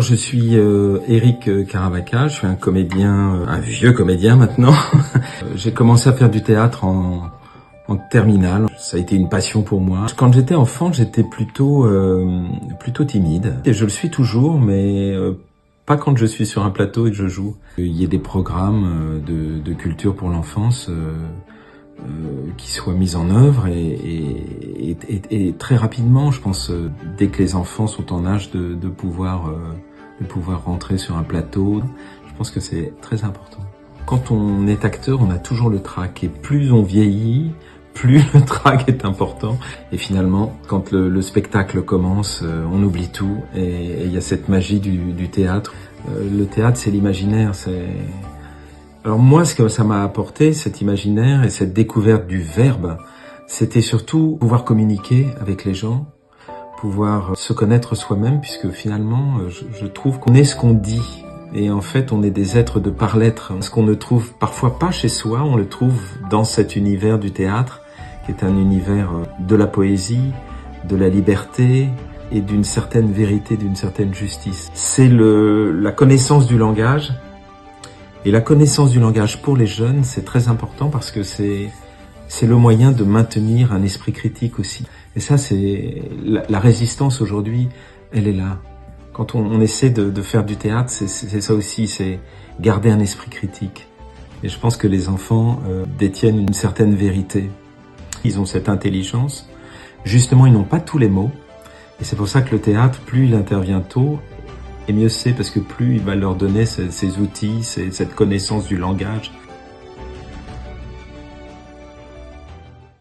Je suis Éric Caravaca, je suis un comédien, un vieux comédien maintenant. J'ai commencé à faire du théâtre en terminale. Ça a été une passion pour moi. Quand j'étais enfant, j'étais plutôt timide. Et je le suis toujours, mais pas quand je suis sur un plateau et que je joue. Il y a des programmes de culture pour l'enfance qui soient mis en œuvre et très rapidement, je pense, dès que les enfants sont en âge de pouvoir rentrer sur un plateau, je pense que c'est très important. Quand on est acteur, on a toujours le trac, et plus on vieillit, plus le trac est important. Et finalement, quand le spectacle commence, on oublie tout, et il y a cette magie du théâtre. Le théâtre, c'est l'imaginaire, Alors moi, ce que ça m'a apporté, cet imaginaire et cette découverte du verbe, c'était surtout pouvoir communiquer avec les gens, pouvoir se connaître soi-même, puisque finalement, je trouve qu'on est ce qu'on dit. Et en fait, on est des êtres de par l'être. Ce qu'on ne trouve parfois pas chez soi, on le trouve dans cet univers du théâtre, qui est un univers de la poésie, de la liberté et d'une certaine vérité, d'une certaine justice. C'est la connaissance du langage. Et la connaissance du langage pour les jeunes, c'est très important parce que c'est le moyen de maintenir un esprit critique aussi. Et ça, c'est la résistance aujourd'hui, elle est là. Quand on essaie de faire du théâtre, c'est ça aussi, c'est garder un esprit critique. Et je pense que les enfants détiennent une certaine vérité. Ils ont cette intelligence. Justement, ils n'ont pas tous les mots. Et c'est pour ça que le théâtre, plus il intervient tôt, et mieux c'est, parce que plus il va leur donner ces outils, cette connaissance du langage,